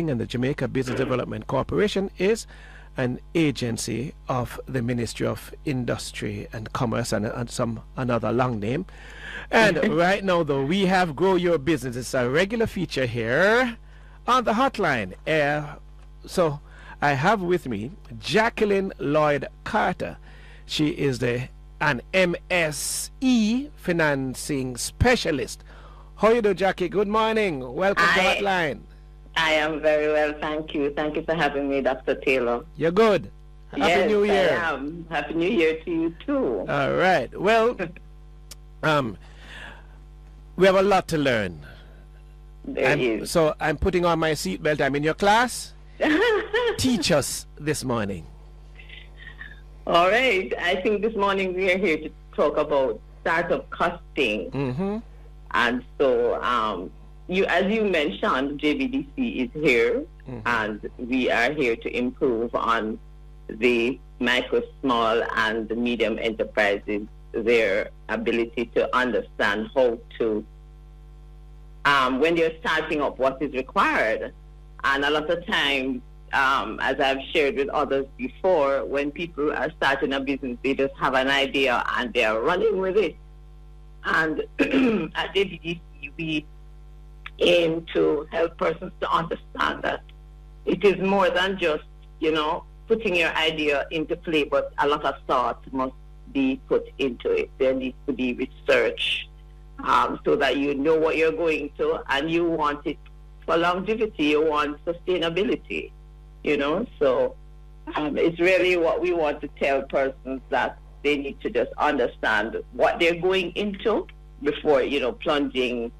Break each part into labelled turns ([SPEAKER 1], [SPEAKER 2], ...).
[SPEAKER 1] And the Jamaica Business Development Corporation is an agency of the Ministry of Industry and Commerce and some another long name. And right now, though, we have Grow Your Business. It's a regular feature here on the hotline. So I have with me Jacqueline Lloyd Carter. She is an MSE financing specialist. How you do, Jackie? Good morning. Welcome to Hotline.
[SPEAKER 2] I am very well, thank you. Thank you for having me, Dr. Taylor.
[SPEAKER 1] You're good. Happy New Year.
[SPEAKER 2] I am. Happy New Year to you too.
[SPEAKER 1] All right. Well, we have a lot to learn.
[SPEAKER 2] There is.
[SPEAKER 1] So I'm putting on my seatbelt. I'm in your class. Teach us this morning.
[SPEAKER 2] All right. I think this morning we are here to talk about startup costing.
[SPEAKER 1] Mm-hmm.
[SPEAKER 2] And so, as you mentioned, JBDC is here, and we are here to improve on the micro, small, and the medium enterprises, their ability to understand how to, when they're starting up, what is required. And a lot of times, as I've shared with others before, when people are starting a business, they just have an idea and they are running with it. And at JBDC, we aim to help persons to understand that it is more than just, putting your idea into play, but a lot of thought must be put into it. There needs to be research so that you know what you're going to, and you want it for longevity, you want sustainability, So it's really what we want to tell persons, that they need to just understand what they're going into before, plunging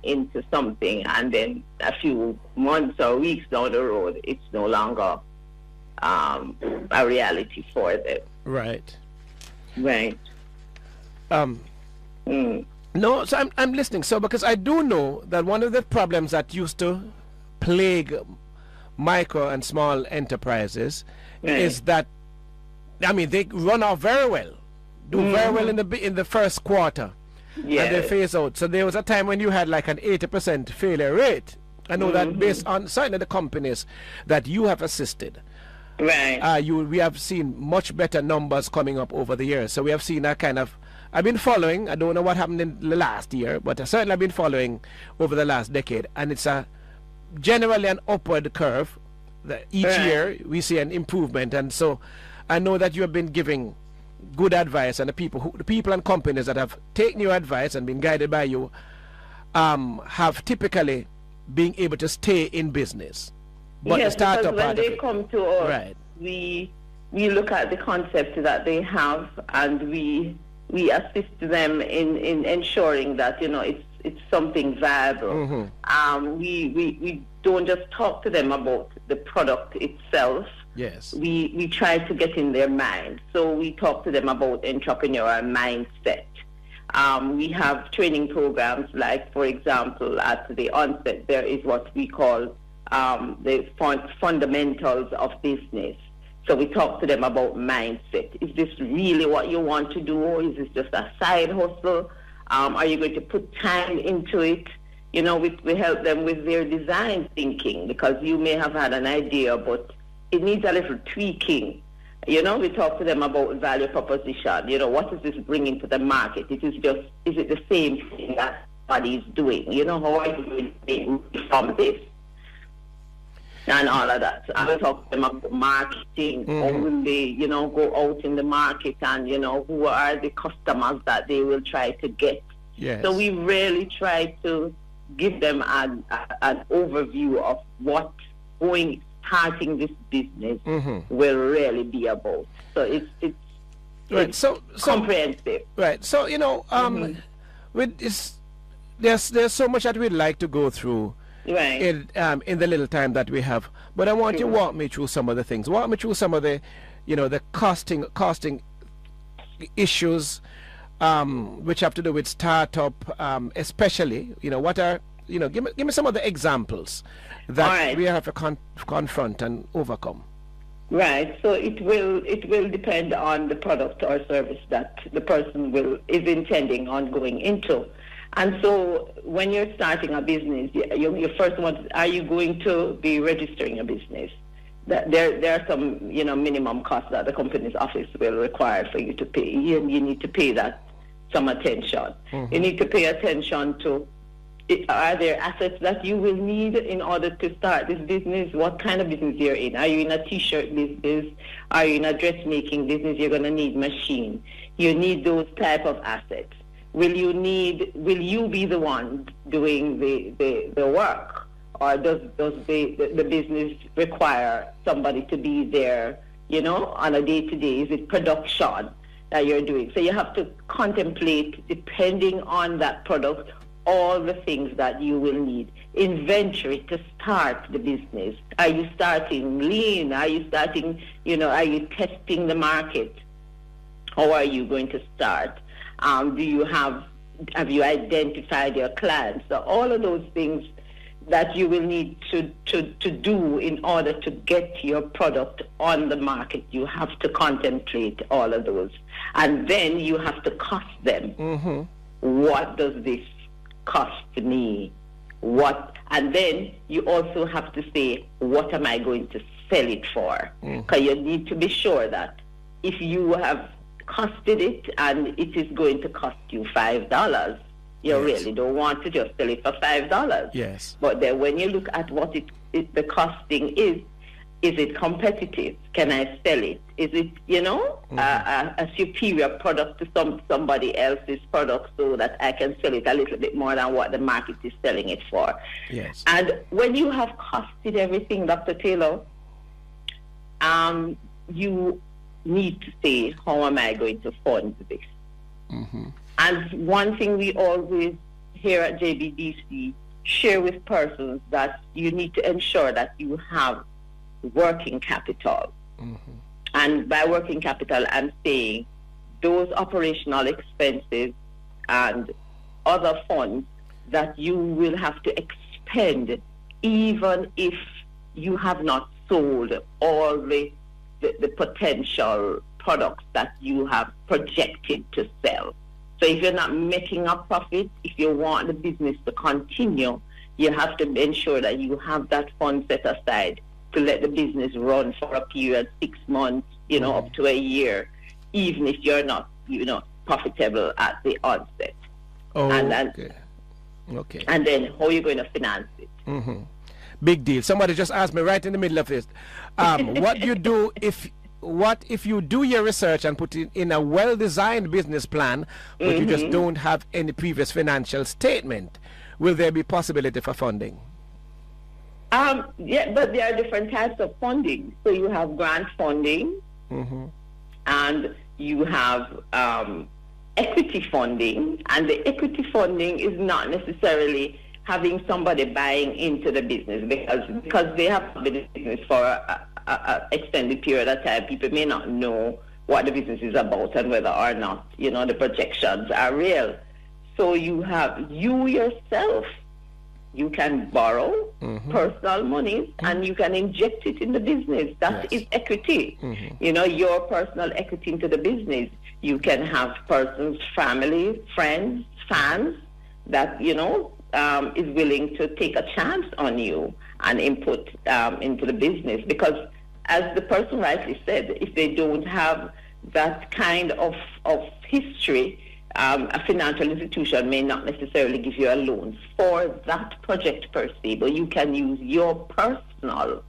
[SPEAKER 2] into something, and then a few months or weeks down the road, it's no longer a reality for them.
[SPEAKER 1] Right.
[SPEAKER 2] Right.
[SPEAKER 1] No, so I'm listening. So because I do know that one of the problems that used to plague micro and small enterprises is that, they run off very well, do very well in the first quarter, and they phase out. So there was a time when you had like an 80% failure rate. I know that based on certain of the companies that you have assisted.
[SPEAKER 2] Right.
[SPEAKER 1] We have seen much better numbers coming up over the years. So we have seen that kind of, I've been following, I don't know what happened in the last year, but I certainly have been following over the last decade. And it's generally an upward curve. Each year we see an improvement. And so I know that you have been giving good advice, and the people and companies that have taken your advice and been guided by you have typically been able to stay in business. But
[SPEAKER 2] yes,
[SPEAKER 1] the startup
[SPEAKER 2] because when they come to us, we look at the concept that they have, and we assist them in ensuring that it's something viable. We don't just talk to them about the product itself.
[SPEAKER 1] Yes.
[SPEAKER 2] We try to get in their mind. So we talk to them about entrepreneurial mindset. We have training programs, like, for example, at the onset, there is what we call the fundamentals of business. So we talk to them about mindset. Is this really what you want to do, or is this just a side hustle? Are you going to put time into it? We help them with their design thinking, because you may have had an idea, but it needs a little tweaking. We talk to them about value proposition. What is this bringing to the market? Is it the same thing that somebody is doing? How are you going to make from this? And all of that. I will talk to them about marketing. How will they, go out in the market, and, who are the customers that they will try to get.
[SPEAKER 1] Yes.
[SPEAKER 2] So we really try to give them an overview of what starting this business will really be about. So it's
[SPEAKER 1] right. So
[SPEAKER 2] comprehensive.
[SPEAKER 1] Right. So with this, there's so much that we'd like to go through.
[SPEAKER 2] Right.
[SPEAKER 1] In the little time that we have, but I want you to walk me through some of the things. Walk me through some of the, the costing issues, which have to do with startup, especially. What are give me some of the examples that we have to confront and overcome.
[SPEAKER 2] Right. So it will depend on the product or service that the person is intending on going into. And so when you're starting a business, your first one, are you going to be registering a business? There are some, minimum costs that the Companies Office will require for you to pay. You need to pay that some attention. You need to pay attention to, are there assets that you will need in order to start this business? What kind of business you're in? Are you in a t-shirt business? Are you in a dressmaking business? You're going to need machine. You need those type of assets. Will you be the one doing the work? Or does the business require somebody to be there, on a day-to-day? Is it production that you're doing? So you have to contemplate, depending on that product, all the things that you will need. Inventory to start the business. Are you starting lean? Are you starting, are you testing the market? How are you going to start? Have you identified your clients? So all of those things that you will need to do in order to get your product on the market. You have to contemplate all of those. And then you have to cost them. What does this cost me? And then you also have to say, what am I going to sell it for? Because you need to be sure that if you have costed it and it is going to cost you $5, you really don't want to just sell it for $5.
[SPEAKER 1] Yes.
[SPEAKER 2] But then when you look at what the costing is it competitive? Can I sell it? Is it, a superior product to somebody else's product so that I can sell it a little bit more than what the market is selling it for?
[SPEAKER 1] Yes.
[SPEAKER 2] And when you have costed everything, Dr. Taylor, you need to say, how am I going to fund this? And one thing we always here at JBDC share with persons that you need to ensure that you have working capital. And by working capital, I'm saying those operational expenses and other funds that you will have to expend even if you have not sold all the potential products that you have projected to sell. So if you're not making a profit, if you want the business to continue, you have to ensure that you have that fund set aside to let the business run for a period, 6 months, up to a year, even if you're not, profitable at the onset.
[SPEAKER 1] Okay.
[SPEAKER 2] And then how are you going to finance it?
[SPEAKER 1] Big deal. Somebody just asked me right in the middle of this. What do you do if you do your research and put it in a well-designed business plan, but you just don't have any previous financial statement? Will there be possibility for funding?
[SPEAKER 2] Yeah, but there are different types of funding. So you have grant funding, and you have equity funding. And the equity funding is not necessarily having somebody buying into the business because they have been in business for an extended period of time. People may not know what the business is about and whether or not, the projections are real. So you have you yourself. You can borrow personal money and you can inject it in the business. That is equity. Your personal equity into the business. You can have persons, family, friends, fans that, is willing to take a chance on you and input into the business. Because as the person rightly said, if they don't have that kind of history, a financial institution may not necessarily give you a loan for that project per se, but you can use your personal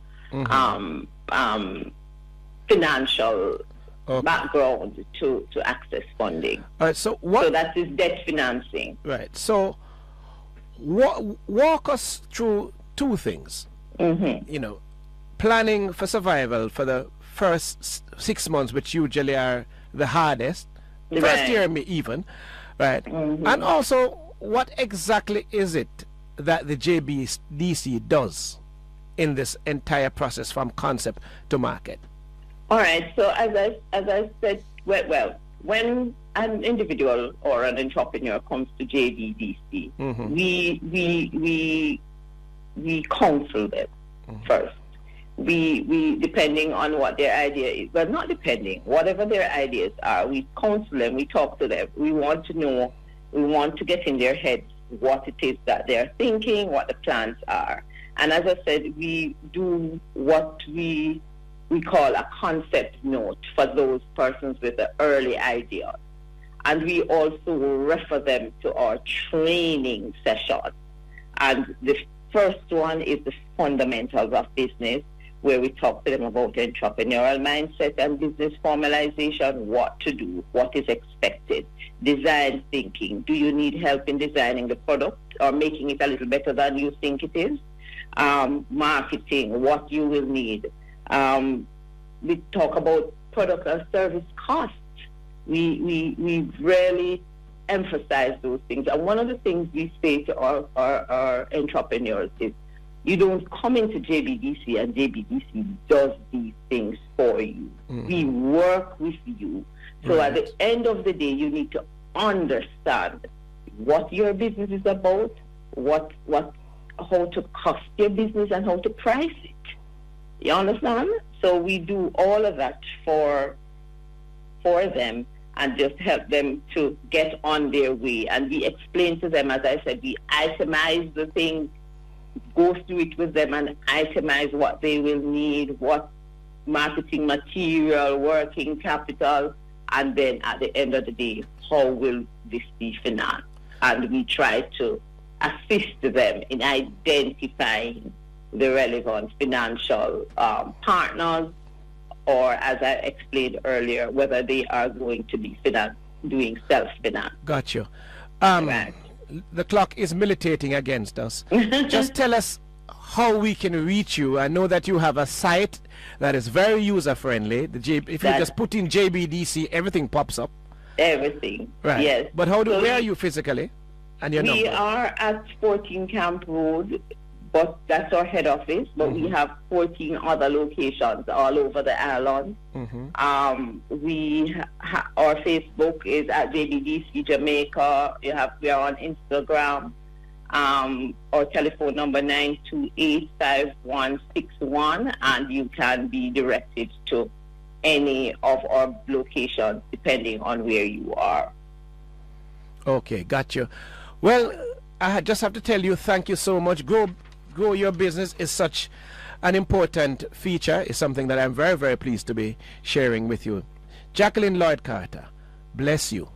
[SPEAKER 2] financial background to access funding.
[SPEAKER 1] All right, so
[SPEAKER 2] that is debt financing.
[SPEAKER 1] Right. So walk us through two things. Planning for survival for the first 6 months, which usually are the hardest. First year even, right? And also, what exactly is it that the JBDC does in this entire process from concept to market?
[SPEAKER 2] All right. So as I said, well, when an individual or an entrepreneur comes to JBDC, we counsel them first. We depending on what their idea is, but not depending, whatever their ideas are, we counsel them, we talk to them. We want to know We want to get in their heads what it is that they're thinking, what the plans are. And as I said, we do what we call a concept note for those persons with the early ideas. And we also refer them to our training sessions. And the first one is the fundamentals of business, where we talk to them about entrepreneurial mindset and business formalization, what to do, what is expected, design thinking. Do you need help in designing the product or making it a little better than you think it is? Marketing, what you will need. We talk about product or service costs. We really emphasize those things. And one of the things we say to our entrepreneurs is, you don't come into JBDC and JBDC does these things for you. Mm-hmm. We work with you. So at the end of the day, you need to understand what your business is about, how to cost your business and how to price it. You understand? So we do all of that for them and just help them to get on their way. And we explain to them, as I said, we itemize the things, go through it with them and itemize what they will need, what marketing material, working capital, and then at the end of the day, how will this be financed? And we try to assist them in identifying the relevant financial partners, or as I explained earlier, whether they are going to be doing self-finance.
[SPEAKER 1] Got you.
[SPEAKER 2] Right.
[SPEAKER 1] The clock is militating against us. Just tell us how we can reach you. I know that you have a site that is very user-friendly. If you just put in JBDC, everything pops up.
[SPEAKER 2] Everything,
[SPEAKER 1] right.
[SPEAKER 2] Yes.
[SPEAKER 1] But where are you physically? And your number?
[SPEAKER 2] We are at 14 Camp Road, but that's our head office. But we have 14 other locations all over the island. Our Facebook is at JBDC Jamaica. We are on Instagram. Our telephone number 928-5161, and you can be directed to any of our locations depending on where you are.
[SPEAKER 1] Okay, got you. Well, I just have to tell you, thank you so much. Grow your business is such an important feature. It's something that I'm very, very pleased to be sharing with you. Jacqueline Lloyd Carter, bless you.